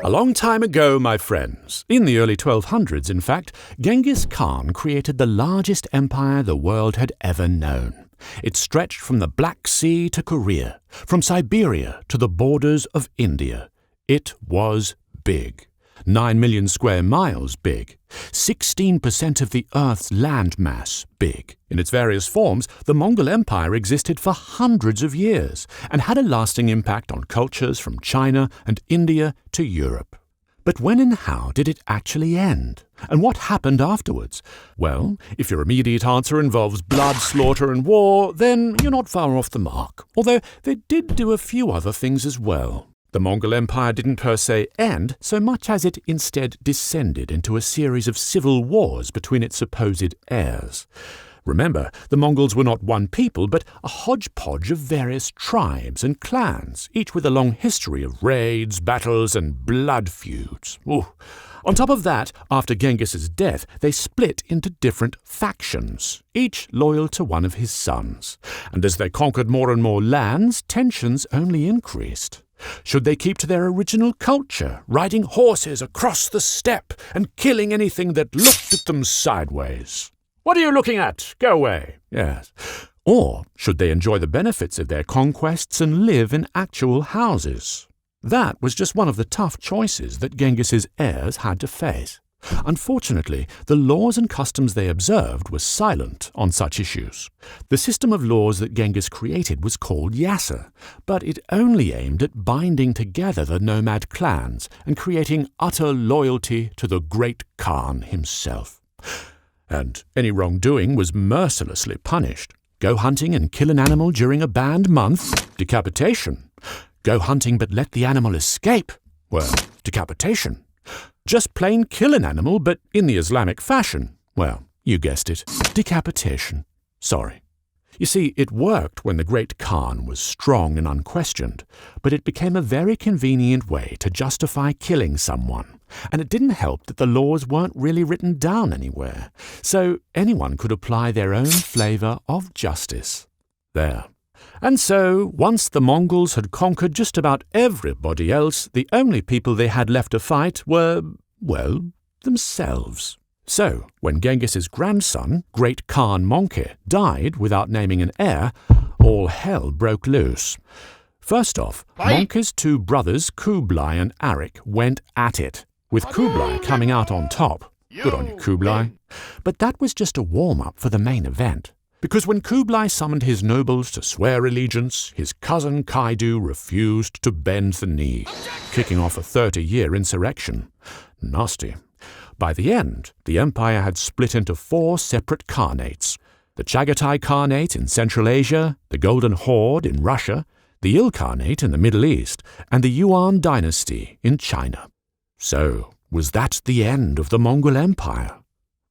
A long time ago, my friends, in the early 1200s, in fact, Genghis Khan created the largest empire the world had ever known. It stretched from the Black Sea to Korea, from Siberia to the borders of India. It was big. 9 million square miles big. 16% of the Earth's land mass big. In its various forms, the Mongol Empire existed for hundreds of years and had a lasting impact on cultures from China and India to Europe. But when and how did it actually end? And what happened afterwards? Well, if your immediate answer involves blood, slaughter and war, then you're not far off the mark. Although they did do a few other things as well. The Mongol Empire didn't per se end so much as it instead descended into a series of civil wars between its supposed heirs. Remember, the Mongols were not one people, but a hodgepodge of various tribes and clans, each with a long history of raids, battles, and blood feuds. Ooh. On top of that, after Genghis's death, they split into different factions, each loyal to one of his sons. And as they conquered more and more lands, tensions only increased. Should they keep to their original culture, riding horses across the steppe and killing anything that looked at them sideways? What are you looking at? Go away. Yes. Or should they enjoy the benefits of their conquests and live in actual houses? That was just one of the tough choices that Genghis's heirs had to face. Unfortunately, the laws and customs they observed were silent on such issues. The system of laws that Genghis created was called Yasa, but it only aimed at binding together the nomad clans and creating utter loyalty to the great Khan himself. And any wrongdoing was mercilessly punished. Go hunting and kill an animal during a banned month? Decapitation. Go hunting but let the animal escape? Well, decapitation. Just plain kill an animal, but in the Islamic fashion. Well, you guessed it. Decapitation. Sorry. You see, it worked when the great Khan was strong and unquestioned, but it became a very convenient way to justify killing someone. And it didn't help that the laws weren't really written down anywhere, so anyone could apply their own flavor of justice. There. And so, once the Mongols had conquered just about everybody else, the only people they had left to fight were, well, themselves. So, when Genghis's grandson, Great Khan Monke, died without naming an heir, all hell broke loose. First off, Monke's two brothers, Kublai and Arik, went at it, with Kublai coming out on top. Good on you, Kublai. But that was just a warm-up for the main event. Because when Kublai summoned his nobles to swear allegiance, his cousin Kaidu refused to bend the knee, kicking off a 30-year insurrection. Nasty. By the end, the empire had split into 4 separate khanates. The Chagatai Khanate in Central Asia, the Golden Horde in Russia, the Il Khanate in the Middle East, and the Yuan dynasty in China. So, was that the end of the Mongol Empire?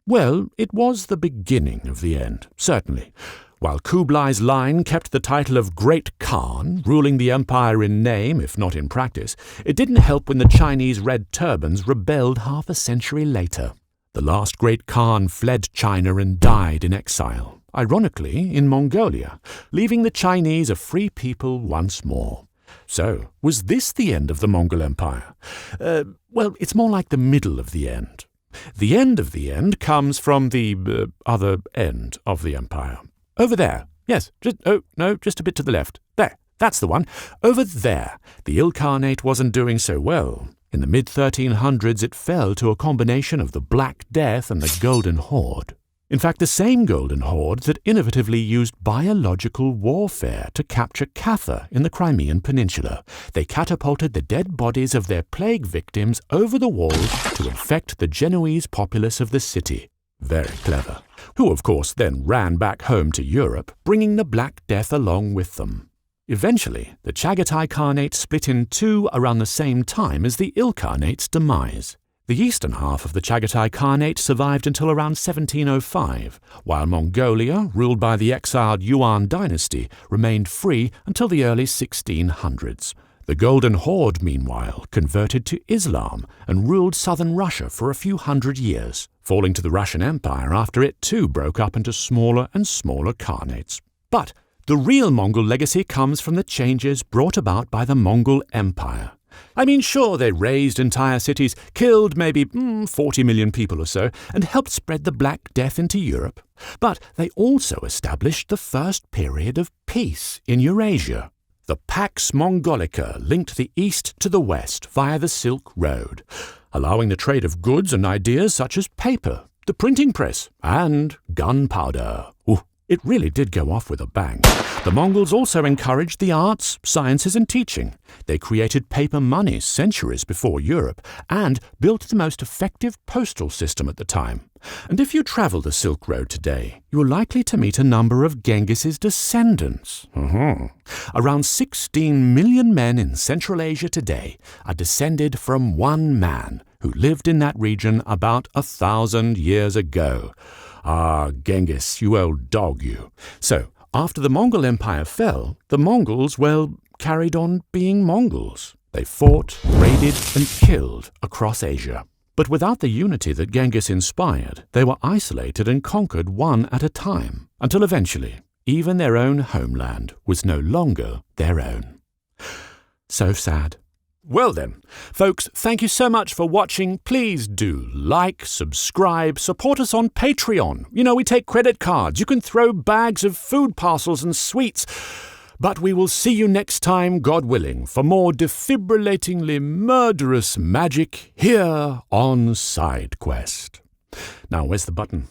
Well, it was the beginning of the end, certainly. While Kublai's line kept the title of Great Khan, ruling the empire in name if not in practice, it didn't help when the Chinese Red Turbans rebelled half a century later. The last Great Khan fled China and died in exile, ironically in Mongolia, leaving the Chinese a free people once more. So, was this the end of the Mongol Empire? Well, it's more like the middle of the end. The end of the end comes from the other end of the empire. Over there. Yes, just a bit to the left. There, that's the one. Over there. The Il Khanate wasn't doing so well. In the mid-1300s, it fell to a combination of the Black Death and the Golden Horde. In fact, the same Golden Horde that innovatively used biological warfare to capture Catha in the Crimean Peninsula. They catapulted the dead bodies of their plague victims over the walls to infect the Genoese populace of the city. Very clever. Who, of course, then ran back home to Europe, bringing the Black Death along with them. Eventually, the Chagatai Khanate split in 2 around the same time as the Il Khanate's demise. The eastern half of the Chagatai Khanate survived until around 1705, while Mongolia, ruled by the exiled Yuan dynasty, remained free until the early 1600s. The Golden Horde, meanwhile, converted to Islam and ruled southern Russia for a few hundred years, falling to the Russian Empire after it too broke up into smaller and smaller khanates. But the real Mongol legacy comes from the changes brought about by the Mongol Empire. I mean, sure, they razed entire cities, killed maybe 40 million people or so, and helped spread the Black Death into Europe. But they also established the first period of peace in Eurasia. The Pax Mongolica linked the east to the west via the Silk Road, allowing the trade of goods and ideas such as paper, the printing press, and gunpowder. Ooh, it really did go off with a bang. The Mongols also encouraged the arts, sciences, and teaching. They created paper money centuries before Europe and built the most effective postal system at the time. And if you travel the Silk Road today, you're likely to meet a number of Genghis's descendants. Around 16 million men in Central Asia today are descended from one man who lived in that region about 1,000 years ago. Ah, Genghis, you old dog, you. So, after the Mongol Empire fell, the Mongols, carried on being Mongols. They fought, raided, and killed across Asia. But without the unity that Genghis inspired, they were isolated and conquered one at a time, until eventually, even their own homeland was no longer their own. So sad. Well then, folks, thank you so much for watching. Please do like, subscribe, support us on Patreon. You know, we take credit cards. You can throw bags of food parcels and sweets. But we will see you next time, God willing, for more defibrillatingly murderous magic here on SideQuest. Now, where's the button?